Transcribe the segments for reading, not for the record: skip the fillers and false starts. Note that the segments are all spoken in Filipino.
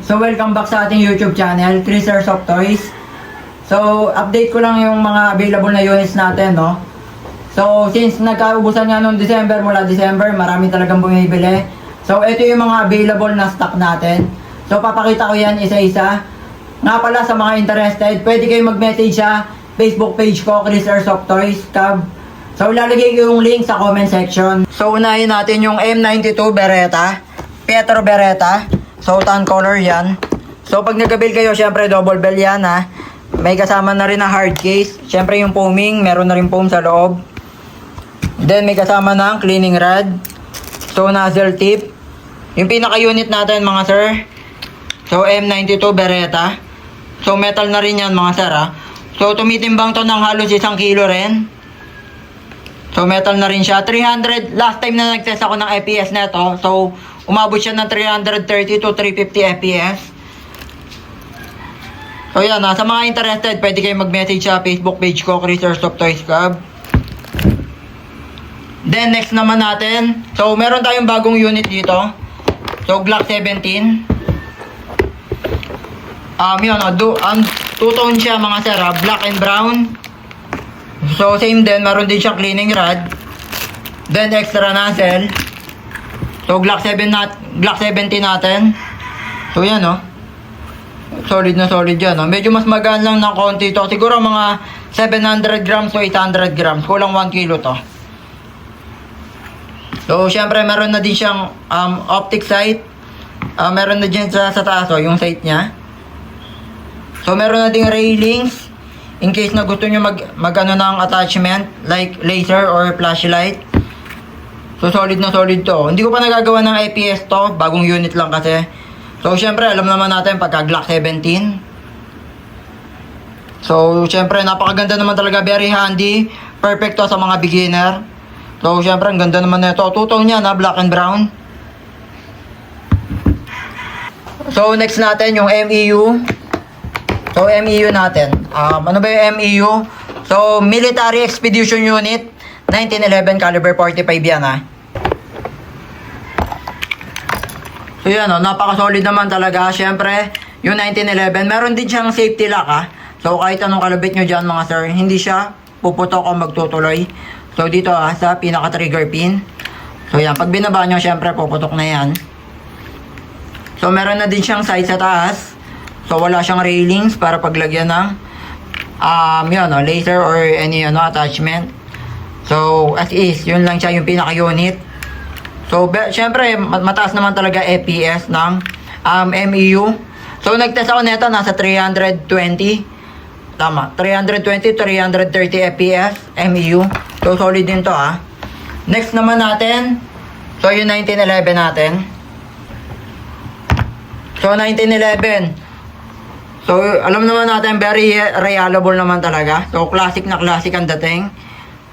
So welcome back sa ating YouTube channel, Chris Airsoft Toys. So update ko lang yung mga available na units natin, no. So since nagkaubusan nga noong December, mula December, marami talagang bumibili. So ito yung mga available na stock natin. So papakita ko yan isa-isa. Nga pala sa mga interested, pwede kayo mag-message sa Facebook page ko, Chris Airsoft Toys, Cab. So ilalagay ko yung link sa comment section. So unahin natin yung M92 Beretta, Pietro Beretta. So tan color yan. So pag nag-build kayo, syempre double bell yan ha. May kasama na rin na hard case. Syempre yung foaming, meron na rin foam sa loob. Then may kasama ng cleaning rod. So nozzle tip. Yung pinaka-unit natin mga sir. So M92 Beretta. So metal na rin yan mga sir ha. So tumitimbang to ng halos 1 kilo rin. So metal na rin siya. 300, last time na nag-test ako ng FPS na to. So umabot siya ng 330 to 350 FPS. So yan, sa mga interested, pwede kayo mag-message sa Facebook page ko, Chris Airsoft Toys Cab. Then next naman natin, so meron tayong bagong unit dito. So Glock 17. Yun, two-tone siya mga sir, black and brown. So same din, meron din siyang cleaning rod. Then extra nozzle. So Glock 17 natin. So yan solid na solid yan Medyo mas magaan lang ng konti to. Siguro mga 700 grams o 800 grams. Kulang 1 kilo to. So syempre meron na din siyang optic sight. Meron na din sa taas yung sight niya. So meron na ding railings in case na gusto nyo mag-ano ng attachment like laser or flashlight. So solid na solid to. Hindi ko pa nagagawa ng APS to, bagong unit lang kasi. So syempre alam naman natin pagka Glock 17. So syempre napakaganda naman talaga, very handy, perfect to sa mga beginner. So syempre ang ganda naman nito. Two-tone niya na black and brown. So next natin yung MEU. So MEU natin. Ano ba yung MEU? So Military Expedition Unit 1911 caliber 45 yan So yan napaka-solid naman talaga. Syempre, yung 1911, meron din siyang safety lock So kahit anong kalabit nyo dyan mga sir, hindi siya puputok o magtutuloy. So dito sa pinaka-trigger pin. So yan, pag binaba nyo, syempre puputok na yan. So meron na din siyang sight sa taas. So wala siyang railings para paglagyan ng laser or any attachment. So, as is, yun lang siya yung pinaka-unit. So, syempre, mataas naman talaga FPS ng MEU. So, nag-test ako nito, nasa 320. Tama, 320 to 330 FPS MEU. So, solid din to Next naman natin, so yung 1911 natin. So, 1911. So, alam naman natin, very reliable naman talaga. So, classic na classic ang dating.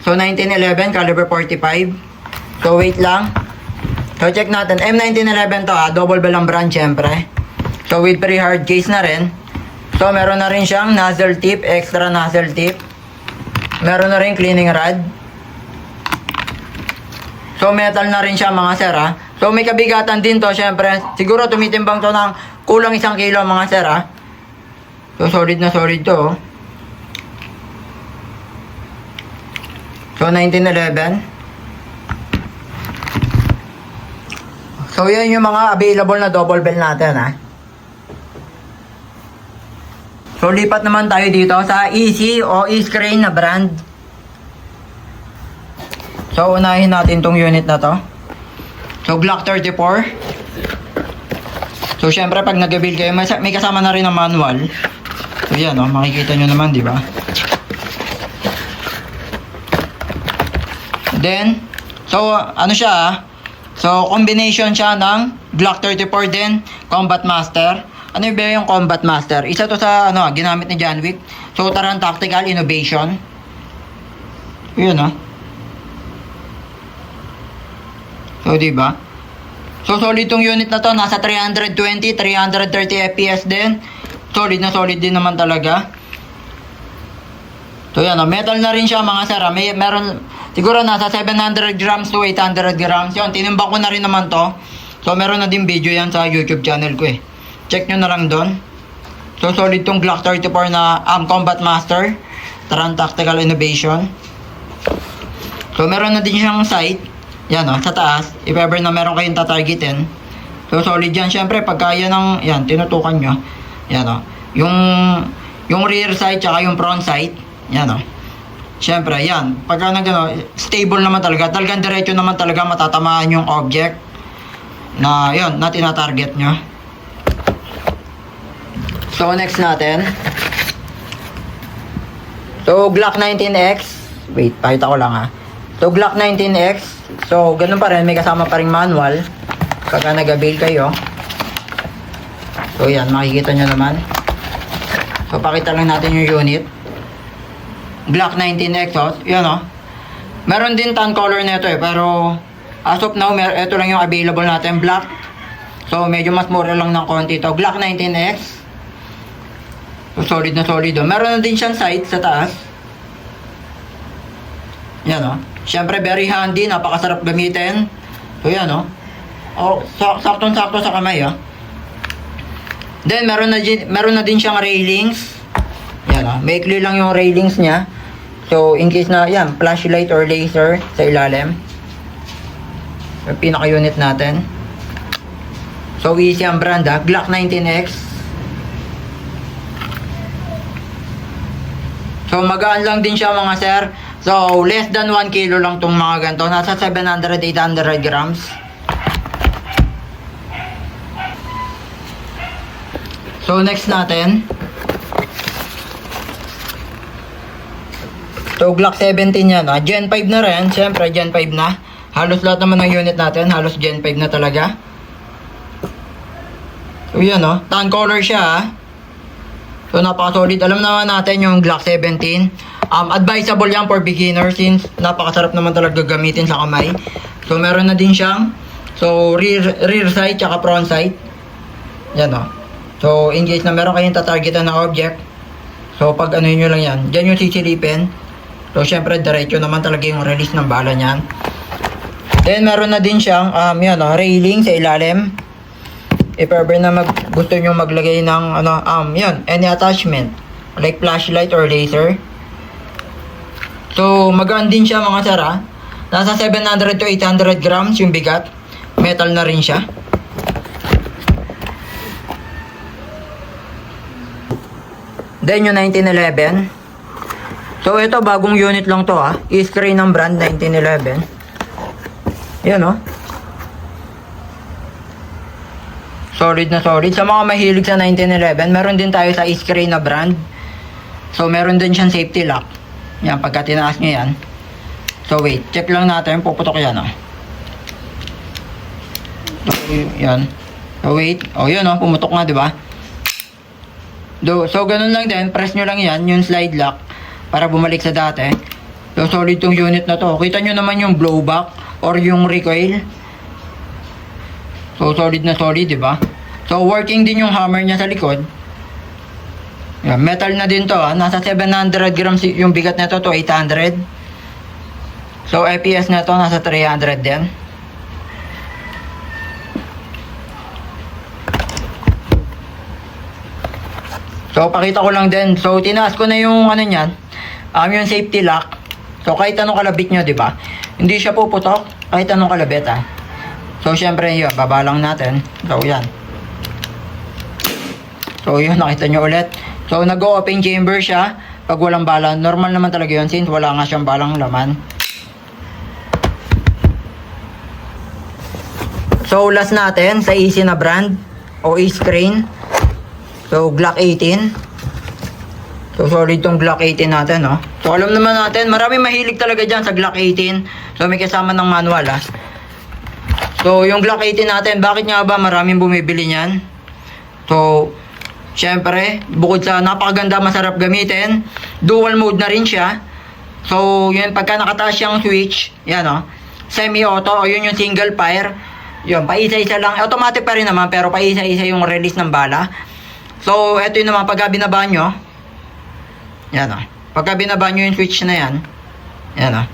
So 1911 caliber 45. So wait lang. So check natin. M1911 to double bell ang brand syempre. So with pre-hard case na rin. So meron na rin siyang nozzle tip, extra nozzle tip. Meron na rin cleaning rod. So metal na rin siya mga sir So may kabigatan din to syempre. Siguro tumitimbang to ng kulang 1 kilo mga sir So solid na solid to So 1911. So yan yung mga available na double bell natin So lipat naman tayo dito sa EC o E-Screen na brand. So unahin natin tong unit na to. So Glock 34. So syempre pag nag-build kayo, may kasama na rin ang manual. So yan makikita nyo naman, di ba? Then, so ano siya So combination siya ng Glock 34 din, Combat Master. Ano ba yung Combat Master? Isa to sa ginamit ni John Wick. So Taran Tactical Innovation. Yun So diba? So solid tong unit na to, nasa 320, 330 FPS din. Solid na solid din naman talaga. So yan metal na rin siya mga sir. Meron siguro nasa 700 grams to 800 grams. Yun, tinimbang ko na rin naman to. So meron na din video yan sa YouTube channel ko check nyo na lang doon. So solid tong Glock 34 na Combat Master Taran Tactical Innovation. So meron na din siyang sight. Yan sa taas. If ever na meron kayong tatargetin. So solid yan. Syempre pagka yan tinutukan nyo. Yan yung rear sight tsaka yung front sight. Yan syempre yan. Pagka stable naman talaga. Talagang diretso naman talaga matatamaan yung object na na tinatarget nyo. So next natin. So Glock 19X. Wait, pakita ko lang So Glock 19X. So ganun pa rin, may kasama pa ring manual. Pagka nag-avail kayo. So yan, makikita nyo naman. So pakita lang natin yung unit. Glock 19X yan Meron din tan color nito pero as of now, ito lang yung available natin, black. So medyo mas mura lang ng konti to. Glock 19X. So solid na solid Meron na din siyang sight sa taas. Yan Siyempre very handy, napakasarap gamitin. So yan saktong-sakto sa kamay Then meron na din siyang railings. Yan maikli lang yung railings niya. So in case na flashlight or laser sa ilalim. Yung pinaka-unit natin. So easy ang brand Glock 19X. So magaan lang din siya mga sir. So less than 1 kilo lang tong mga ganito. Nasa 700-800 grams. So next natin. So Glock 17 yan Gen 5 na rin. Siyempre Gen 5 na. Halos lahat naman ng unit natin. Halos Gen 5 na talaga. So yan tan color siya So napaka-solid. Alam naman natin yung Glock 17. Advisable yan for beginner since napakasarap naman talaga gamitin sa kamay. So meron na din siyang rear sight tsaka front sight. Yan So in case na meron kayong tatargetan na object. So pag nyo lang yan. Diyan yung sisilipin. So syempre diretso naman talaga yung release ng bala niyan. Then meron na din siyang railing sa ilalim. If ever na gusto nyo maglagay ng any attachment like flashlight or laser. So magaan din siya mga sir Nasa 700 to 800 grams yung bigat. Metal na rin siya. Then yung 1911. So ito bagong unit lang to I-screen ng brand 1911. Yan Solid na solid. Sa mga mahilig sa 1911, meron din tayo sa Iskray na brand. So, meron din siyang safety lock. Yan, pagka tinaas nyo yan. So, wait. Check lang natin. Puputok yan, So, yan. So, wait. Yun, pumutok nga, diba? So, ganun lang din. Press nyo lang yan, yung slide lock, para bumalik sa dati. So, solid tong unit na to. Kita nyo naman yung blowback or yung recoil. So, solid na solid, diba? So, working din yung hammer niya sa likod. Yan, metal na din to, Nasa 700 grams yung bigat nito to 800. So, FPS na to, nasa 300 din. So, pakita ko lang din. So, tinaas ko na yung niyan. Yung safety lock. So, kahit anong kalabit nyo, diba? Hindi siya puputok. Kahit anong kalabit, So, syempre yun, baba lang natin. So, yan. So, yun, nakita nyo ulit. So, nag-open chamber siya. Pag walang bala, normal naman talaga yun since wala nga siyang balang laman. So, last natin sa easy na brand o E-screen. So, Glock 18. So, solid tong Glock 18 natin, So, alam naman natin, maraming mahilig talaga dyan sa Glock 18. So, may kasama ng manual, So, yung Glock 18 natin, bakit nga ba maraming bumibili niyan? So, syempre, bukod sa napakaganda, masarap gamitin, dual mode na rin siya. So, yun, pagka nakataas yung switch, yan semi-auto, o yun yung single fire. Yun, paisa-isa lang, automatic pa rin naman, pero paisa-isa yung release ng bala. So, eto yun naman, pagka binaba nyo, yan pagka binaba nyo yung switch na yan, yan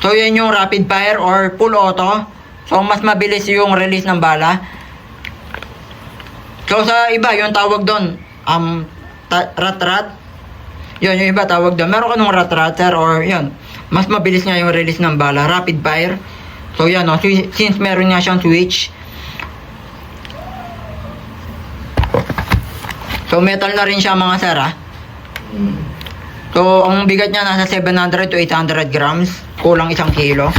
So, yan yung rapid fire or full auto. So, mas mabilis yung release ng bala. So, So sa iba, yung tawag doon, rat-rat. Yun, yung iba tawag doon. Meron ka nung rat-ratter or yun, mas mabilis nga yung release ng bala, rapid fire. So yan, no, since meron nga siyang switch. So metal na rin siya mga sir, ha. So ang bigat niya nasa 700 to 800 grams, kulang 1 kilo.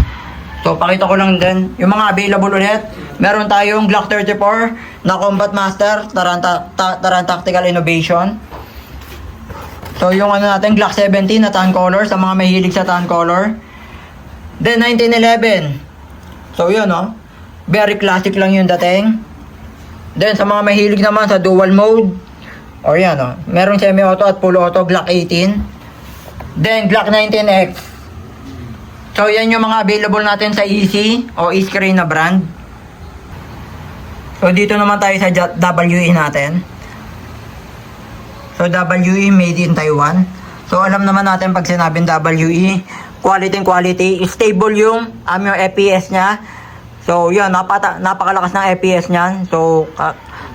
So pakita ko lang din yung mga available ulit. Meron tayong Glock 34 na Combat Master Taran Tactical Innovation. So yung ano natin, Glock 17 na tan color sa mga mahilig sa tan color. Then 1911. So yun, no, very classic lang yung dating. Then sa mga mahilig naman sa dual mode, or yan, no, merong semi-auto at full auto, Glock 18. Then Glock 19X. So yan yung mga available natin sa EC o E-Screen na brand. So dito naman tayo sa WE natin. So WE made in Taiwan. So alam naman natin pag sinabing WE, quality, stable yung FPS niya. So yun, napakalakas ng FPS niyan. So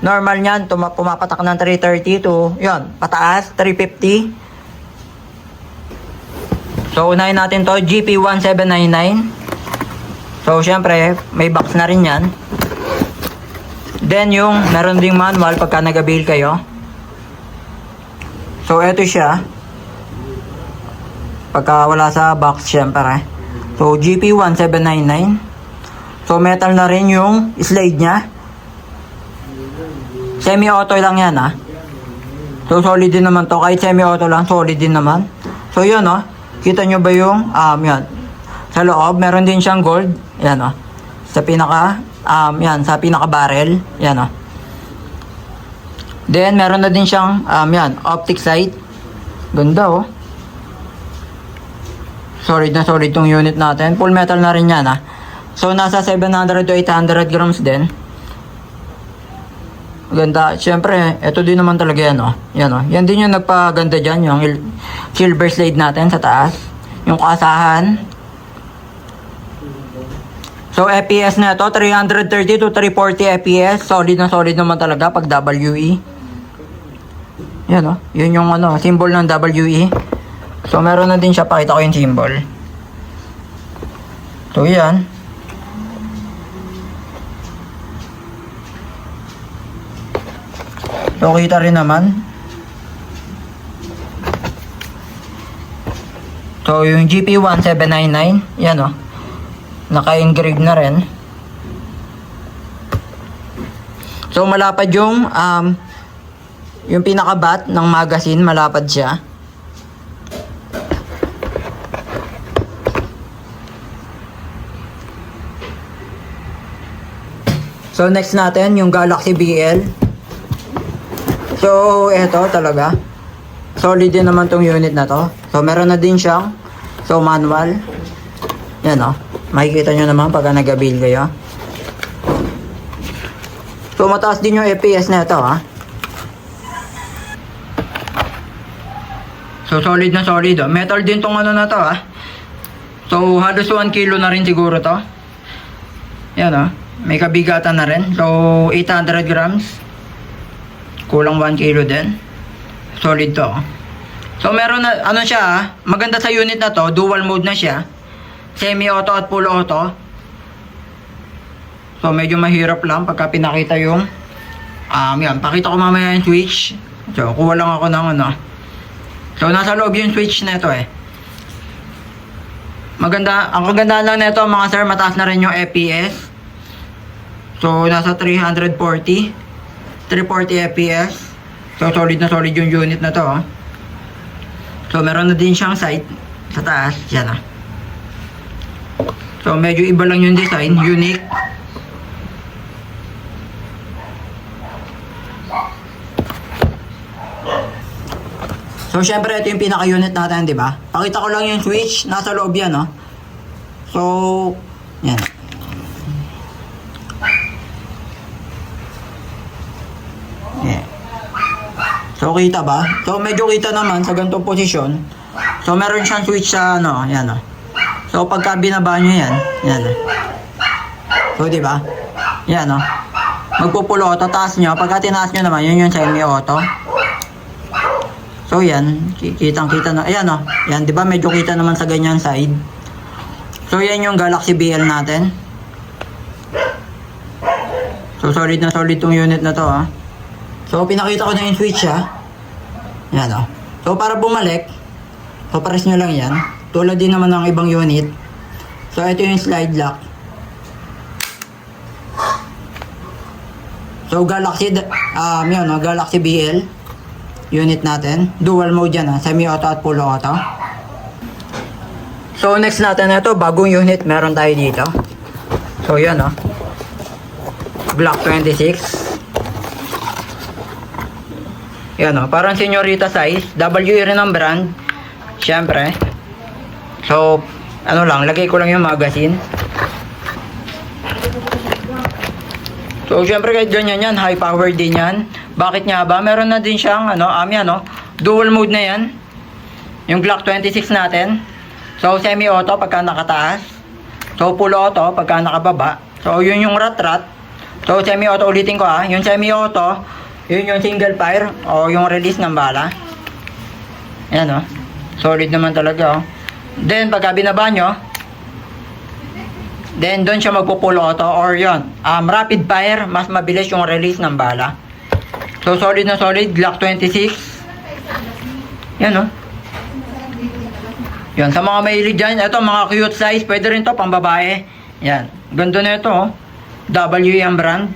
normal niyan, pumapatak ng 330 to yun, pataas 350. So unahin natin to, GP1799. So syempre may box na rin yan. Then yung meron ding manual pagka nag-avail kayo. So eto siya, pagka wala sa box syempre. So GP1799. So metal na rin yung slide nya. Semi-auto lang yan, ha. So solid din naman to, kahit semi-auto lang solid din naman. So yun, no, kita nyo ba yung yan sa loob, meron din siyang gold, yan, no, sa pinaka yan, sa pinaka barrel, yan, no. Then meron na din siyang yan, optic sight. Ganda, oh. Solid na solid tong unit natin. Full metal na rin yan, ha. So nasa 700 to 800 grams din. Ganda. Siyempre, ito din naman talaga yan, oh. Yan, oh. Yan din yung nagpaganda dyan, yung silver slide natin sa taas. Yung kaasahan. So, FPS na ito, 330 to 340 FPS. Solid na solid naman talaga pag WE. Yan, oh. Yun yung ano, symbol ng WE. So, meron na din siya. Pakita ko yung symbol. So, yan. So, kita rin naman. So, yung GP1799, yan, oh. Naka-engrave na rin. So, malapad yung pinaka-bat ng magazine, malapad siya. So, next natin, yung Galaxy BL. So, eto talaga. Solid din naman tong unit na to. So, meron na din siyang manual. Yan, oh. Makikita nyo naman pagka nag-avail kayo. So, mataas din yung FPS na ito, ha. So, solid na solid, oh. Metal din tong ano na to, ha. So, halos 1 kilo na rin siguro to. Yan, oh. May kabigatan na rin. So, 800 grams. Kulang 1 kilo din. Solid to. So meron na, ano siya, maganda sa unit na to, dual mode na siya. Semi-auto at full auto. So medyo mahirap lang pagka pinakita yung yan, pakita ko mamaya yung switch. So kuha lang ako ng ano. So nasa loob yung switch na ito, eh. Maganda, ang kagandahan lang nito mga sir, mataas na rin yung FPS. So nasa 340 FPS. So solid na solid yung unit na to, oh. So meron na din siyang sight sa taas, yan, ah. So medyo iba lang yung design, unique. So syempre ito yung pinaka unit natin, di ba? Pakita ko lang yung switch, nasa loob yan, oh. So yan. So kita ba? So medyo kita naman sa ganitong posisyon. So meron siyang switch sa ano, yan, oh. So pagka binaba nyo yan, yan. So di ba? Yan, oh. magpupulo auto, taas nyo. Pagka tinaas nyo naman, yun yung semi-auto. So yan, kitang-kita na. Ayan o, yan, di ba medyo kita naman sa ganyan side. So yan yung Galaxy BL natin. So solid na solid tong unit na to ha. So pinakita ko na yung switch ha. Yan o. So para bumalik, so pares nyo lang yan. Tulad din naman ng ibang unit. So ito yung slide lock. So Galaxy, yun o, Galaxy BL. Unit natin. Dual mode yan ha. Semi-auto at full auto. So next natin ito, bagong unit meron tayo dito. So yan o. Glock 26. Yan o. Parang senyorita size. WE rin ang brand. Siyempre. So, ano lang, lagay ko lang yung magazine. So, syempre kahit ganyan yan, high power din yan. Bakit nga ba? Meron na din siyang, dual mode na yan. Yung Glock 26 natin. So, semi-auto pagka nakataas. So, full auto pagka nakababa. So, yun yung rat-rat. So, semi-auto ulitin ko ha. Yung semi-auto, yun yung single fire o yung release ng bala. Ayan o. Solid naman talaga o. Then, pagka binaba nyo, then, doon siya magpo-full auto or yun. Rapid fire, mas mabilis yung release ng bala. So, solid na solid. Glock 26. Yan, o. Yan, sa mga mahilig dyan, ito, mga cute size. Pwede rin to pang babae. Yan. Ganda na ito, o. WE ang brand.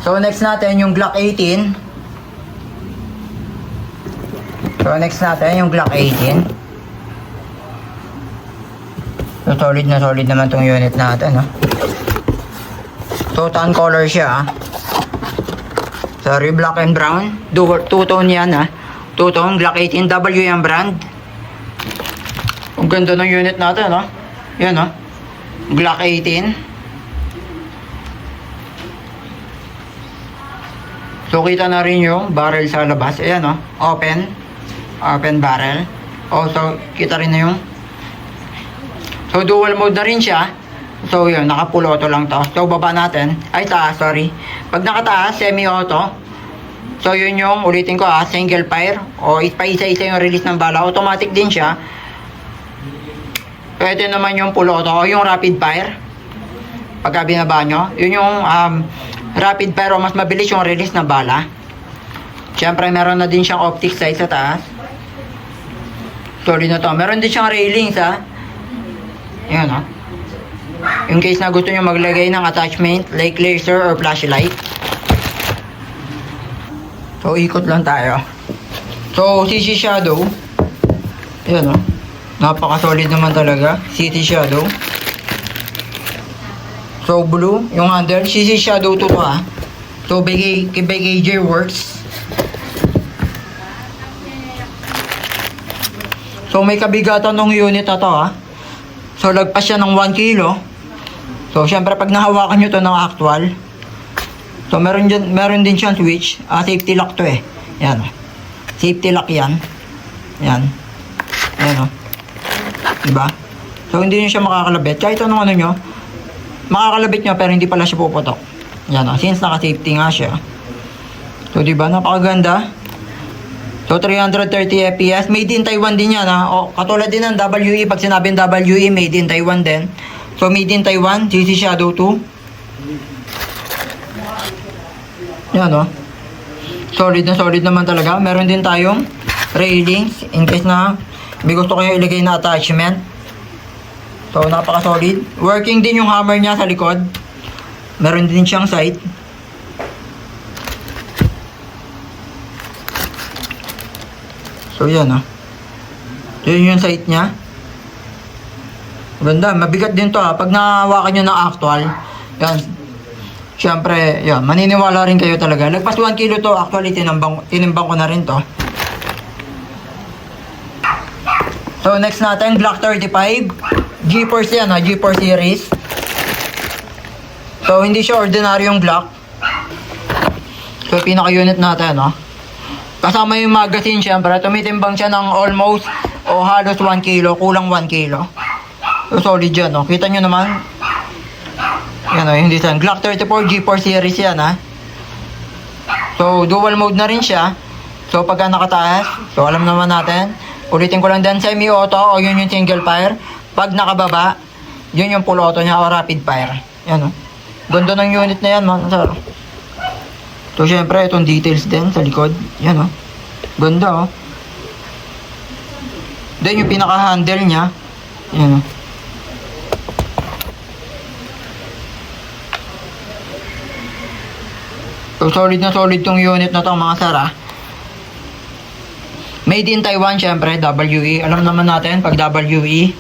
So, next natin, yung Glock 18. So, next natin, yung Glock 18. So, solid na solid naman tong unit natin, ha. So, tan color siya, ha. Sorry, black and brown. Two-tone yan, ha. Two-tone, Glock 18, WE ang brand. Ang ganda ng unit natin, ha. Yan, ha. Glock 18. So, kita na rin yung barrel sa labas. Ayan, ha. Open barrel. Also, kita rin na yung so, dual mode na rin siya. So, yun, naka-full auto lang to. So, baba natin. Ay, taas, sorry. Pag nakataas, semi-auto. So, yun yung, ulitin ko single fire. O, pa-isa-isa yung release ng bala. Automatic din siya. Pwede naman yung full auto o yung rapid fire. Pagka binaba nyo. Yun yung rapid fire o mas mabilis yung release ng bala. Siyempre, meron na din siyang optic size sa taas. Solid na to. Meron din siyang railings, ha. Ayan, ha. In case na gusto nyo maglagay ng attachment like laser or flashlight. So, ikot lang tayo. So, CC Shadow. Ayan, o. Napaka-solid naman talaga. CC Shadow. So, blue. Yung handle. CC Shadow to ha. So, kay KJ Works. So, may kabigatan ng unit na to, ha. So, lagpas siya ng 1 kilo. So, syempre, pag nahawakan nyo to ng actual, so, meron din siyang switch. Safety lock to eh. Yan. Safety lock yan. Yan. Yan, o. Diba? So, hindi nyo siya makakalabit. Kahit anong nyo, makakalabit nyo, pero hindi pala siya puputok. Yan, o. Since naka-safety nga siya. So, diba? Napakaganda. So, 330 FPS. Made in Taiwan din yan, ha. O, katulad din ng WE. Pag sinabing WE, made in Taiwan din. So, made in Taiwan, CC Shadow 2. Yan, o. Solid na solid naman talaga. Meron din tayong railings in case na may gusto kayo ilagay na attachment. So, napaka-solid. Working din yung hammer niya sa likod. Meron din siyang sight. So, yan, o. Yun yung sight niya. Ganda, mabigat din to ha. Pag nahawakan nyo ng actual, yan. Siyempre, yan, maniniwala rin kayo talaga. Lagpas 1 kilo to, actually, tinimbang ko na rin to. So, next natin, Glock 35. GeForce yan ha, GeForce series. So, hindi siya ordinaryong Glock. So, pinaka-unit natin, no? Kasama yung magazine, siyempre, tumitimbang siya ng almost o halos 1 kilo, kulang 1 kilo. So, solid yan, no? Kita nyo naman, Yan o, yung design. Glock 34 G4 series yan ha. So, dual mode na rin siya. So, pagka nakataas, so alam naman natin. Ulitin ko lang din, semi-auto o yun yung single fire. Pag nakababa, yun yung full auto niya o rapid fire. Yan o. Ganda ng unit na yan, man. So, syempre, itong details din sa likod. Yan o. Ganda o. Then, yung pinaka-handle niya. Yan o. So, solid na solid tong unit na to, mga sir, ah. Made in Taiwan, syempre, WE. Alam naman natin, pag WE.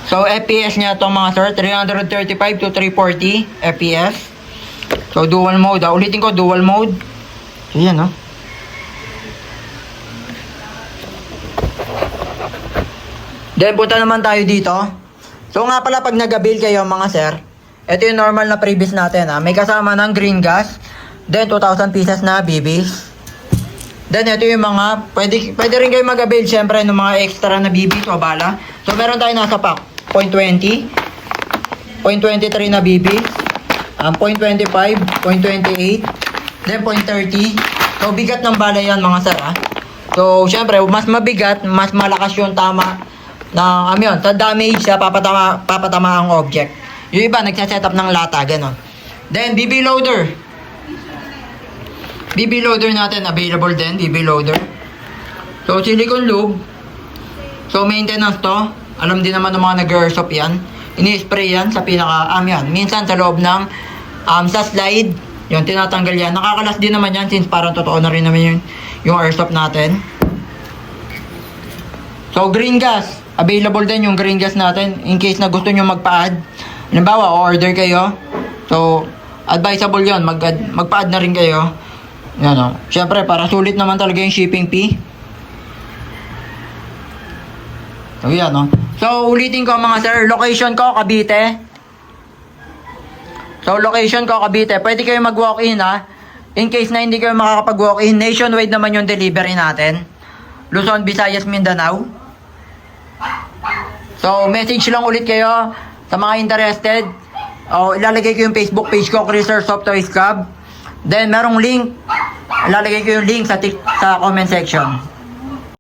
So, FPS niya to, mga sir, 335 to 340 FPS. So, dual mode, ah. Ulitin ko, dual mode. So, yan, oh. Then, punta naman tayo dito. So, nga pala, pag nag-avail kayo, mga sir, ito yung normal na previous natin, ha. May kasama ng green gas. Then, 2,000 pieces na BBs. Then, ito yung mga, pwede rin kayo mag-avail, syempre, ng mga extra na BBs o bala. So, meron tayo nasa pack. 0.20, 0.23 na BBs, 0.25, 0.28, then 0.30. So, bigat ng bala yan, mga sir, ha. So, syempre, mas mabigat, mas malakas yung tama ng, yun, sa damage siya, papatama ang object. Yung iba, nagsaset-up ng lata, gano'n. Then, BB loader. BB loader natin, available din, BB loader. So, silicone lube. So, maintenance to. Alam din naman ng mga nag-airsoft yan. Ini-spray yan sa pinaka, yan. Minsan sa loob ng, sa slide. Yun, tinatanggal yan. Nakakalas din naman yan since parang totoo na rin naman yung airsoft natin. So, green gas. Available din yung green gas natin in case na gusto nyo magpa-add. Halimbawa, order kayo. So, advisable yon, magpa-add na rin kayo. Yan o. Siyempre, para sulit naman talaga yung shipping fee. So, yan o. So, ulitin ko mga sir. Location ko, Cavite. So, location ko, Cavite. Pwede kayo mag-walk-in ha. In case na hindi kayo makakapag-walk-in, nationwide naman yung delivery natin. Luzon, Visayas, Mindanao. So, message lang ulit kayo sa mga interested. O, ilalagay ko yung Facebook page ko, Chris Airsoft Toys Club. Then, merong link. Ilalagay ko yung link sa comment section.